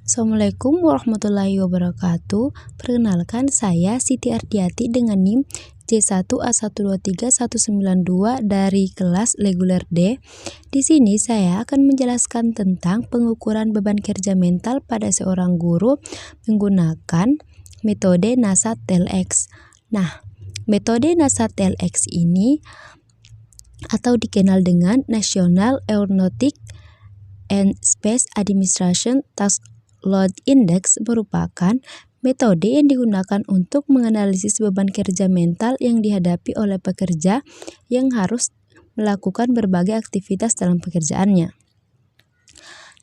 Assalamualaikum warahmatullahi wabarakatuh. Perkenalkan, saya Siti Ardiati dengan NIM J1A123-192 dari kelas reguler D. Di sini saya akan menjelaskan tentang pengukuran beban kerja mental pada seorang guru menggunakan metode NASAT-TEL-X. Nah, metode NASAT-TEL-X ini atau dikenal dengan National Aeronautic and Space Administration Task Load Index merupakan metode yang digunakan untuk menganalisis beban kerja mental yang dihadapi oleh pekerja yang harus melakukan berbagai aktivitas dalam pekerjaannya.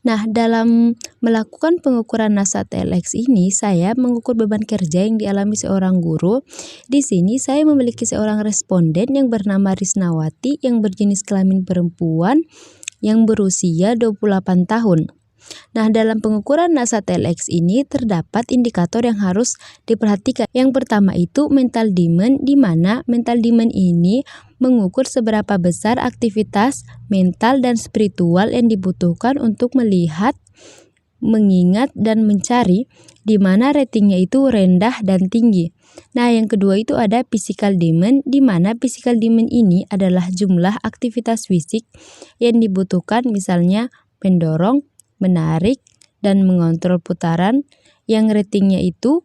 Nah, dalam melakukan pengukuran NASAT-TEL-X ini, saya mengukur beban kerja yang dialami seorang guru. Di sini saya memiliki seorang responden yang bernama Risnawati yang berjenis kelamin perempuan yang berusia 28 tahun. Nah, dalam pengukuran NASAT-TEL-X ini terdapat indikator yang harus diperhatikan. Yang pertama itu mental demand, di mana mental demand ini mengukur seberapa besar aktivitas mental dan spiritual yang dibutuhkan untuk melihat, mengingat, dan mencari, di mana ratingnya itu rendah dan tinggi. Nah, yang kedua itu ada physical demand, di mana physical demand ini adalah jumlah aktivitas fisik yang dibutuhkan, misalnya mendorong, menarik, dan mengontrol putaran, yang ratingnya itu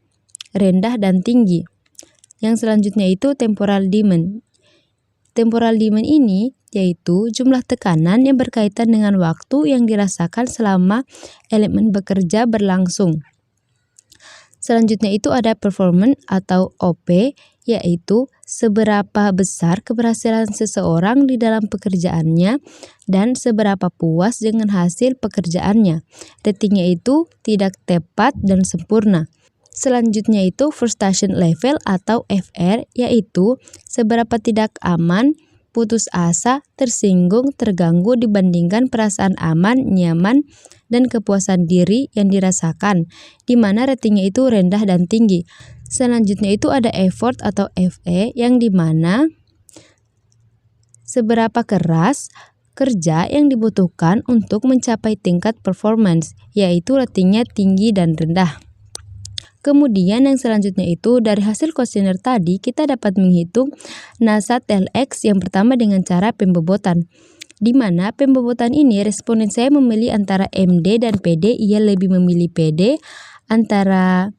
rendah dan tinggi. Yang selanjutnya itu temporal demand. Temporal demand ini yaitu jumlah tekanan yang berkaitan dengan waktu yang dirasakan selama elemen bekerja berlangsung. Selanjutnya itu ada performance atau OP, yaitu seberapa besar keberhasilan seseorang di dalam pekerjaannya dan seberapa puas dengan hasil pekerjaannya. Ratingnya itu tidak tepat dan sempurna. Selanjutnya itu frustration level atau FR, yaitu seberapa tidak aman, putus asa, tersinggung, terganggu dibandingkan perasaan aman, nyaman, dan kepuasan diri yang dirasakan, di mana ratingnya itu rendah dan tinggi. Selanjutnya itu ada effort atau FE, yang dimana seberapa keras kerja yang dibutuhkan untuk mencapai tingkat performance, yaitu ratingnya tinggi dan rendah. Kemudian yang selanjutnya itu dari hasil kuesioner tadi kita dapat menghitung NASAT-TEL-X yang pertama dengan cara pembobotan. Di mana pembobotan ini responden saya memilih antara MD dan PD, ia lebih memilih PD. Antara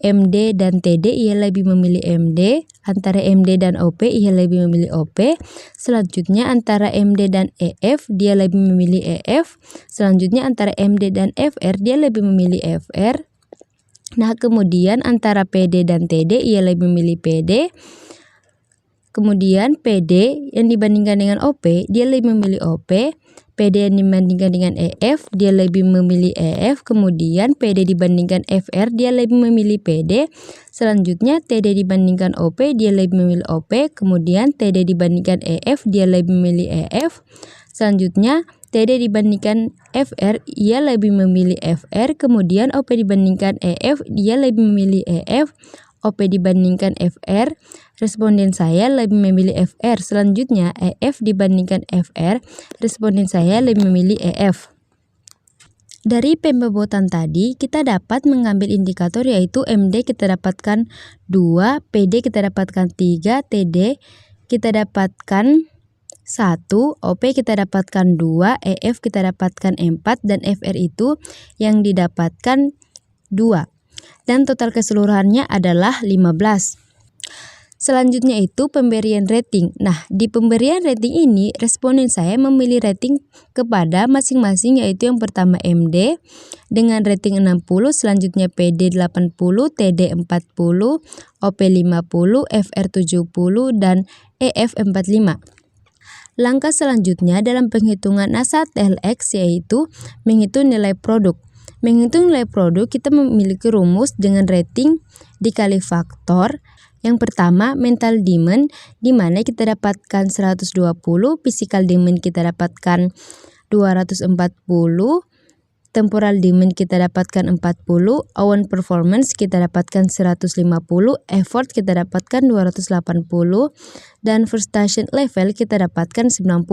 MD dan TD, ia lebih memilih MD. Antara MD dan OP, ia lebih memilih OP. Selanjutnya antara MD dan EF, dia lebih memilih EF. Selanjutnya antara MD dan FR, dia lebih memilih FR. Nah, kemudian antara PD dan TD, ia lebih memilih PD. Kemudian PD yang dibandingkan dengan OP, dia lebih memilih OP. PD yang dibandingkan dengan EF, dia lebih memilih EF. Kemudian PD dibandingkan FR, dia lebih memilih PD. Selanjutnya TD dibandingkan OP, dia lebih memilih OP. Kemudian TD dibandingkan EF, dia lebih memilih EF. Selanjutnya TD dibandingkan FR, ia lebih memilih FR. Kemudian OP dibandingkan EF, dia lebih memilih EF. OP dibandingkan FR, responden saya lebih memilih FR. Selanjutnya EF dibandingkan FR, responden saya lebih memilih EF. Dari pembobotan tadi kita dapat mengambil indikator yaitu MD kita dapatkan 2, PD kita dapatkan 3, TD kita dapatkan 1, OP kita dapatkan 2, EF kita dapatkan 4, dan FR itu yang didapatkan 2. Dan total keseluruhannya adalah 15. Selanjutnya itu pemberian rating. Nah, di pemberian rating ini responden saya memilih rating kepada masing-masing, yaitu yang pertama MD dengan rating 60, selanjutnya PD 80, TD 40, OP 50, FR 70, dan EF 45. Langkah selanjutnya dalam penghitungan NASAT-TEL-X yaitu menghitung nilai produk. Menghitung nilai produk kita memiliki rumus dengan rating dikali faktor. Yang pertama mental demand, di mana kita dapatkan 120, physical demand kita dapatkan 240, temporal demand kita dapatkan 40, hour performance kita dapatkan 150, effort kita dapatkan 280, dan frustration level kita dapatkan 90.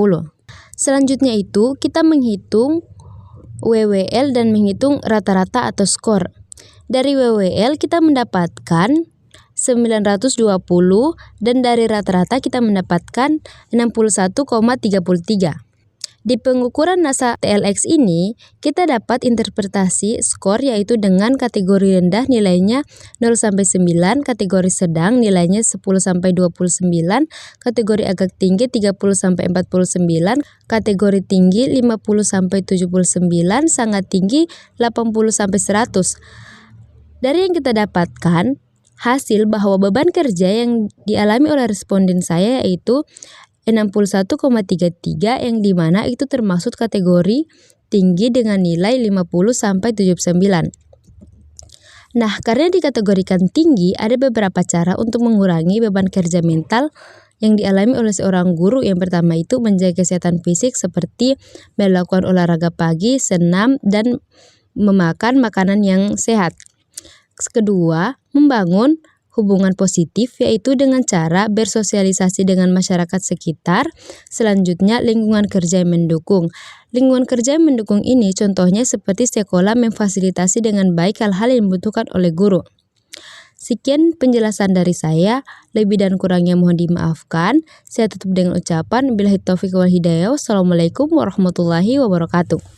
Selanjutnya itu kita menghitung WWL dan menghitung rata-rata atau skor. Dari WWL kita mendapatkan 920 dan dari rata-rata kita mendapatkan 61,33. Di pengukuran NASA TLX ini, kita dapat interpretasi skor yaitu dengan kategori rendah nilainya 0-9, kategori sedang nilainya 10-29, kategori agak tinggi 30-49, kategori tinggi 50-79, sangat tinggi 80-100. Dari yang kita dapatkan, hasil bahwa beban kerja yang dialami oleh responden saya yaitu 61,33 yang dimana itu termasuk kategori tinggi dengan nilai 50-79. Nah, karena dikategorikan tinggi, ada beberapa cara untuk mengurangi beban kerja mental yang dialami oleh seorang guru. Yang pertama itu menjaga kesehatan fisik seperti melakukan olahraga pagi, senam, dan memakan makanan yang sehat. Kedua, membangun hubungan positif yaitu dengan cara bersosialisasi dengan masyarakat sekitar. Selanjutnya, lingkungan kerja yang mendukung. Lingkungan kerja yang mendukung ini contohnya seperti sekolah memfasilitasi dengan baik hal-hal yang dibutuhkan oleh guru. Sekian penjelasan dari saya, lebih dan kurangnya mohon dimaafkan. Saya tutup dengan ucapan billahi taufiq wal hidayah. Wassalamualaikum warahmatullahi wabarakatuh.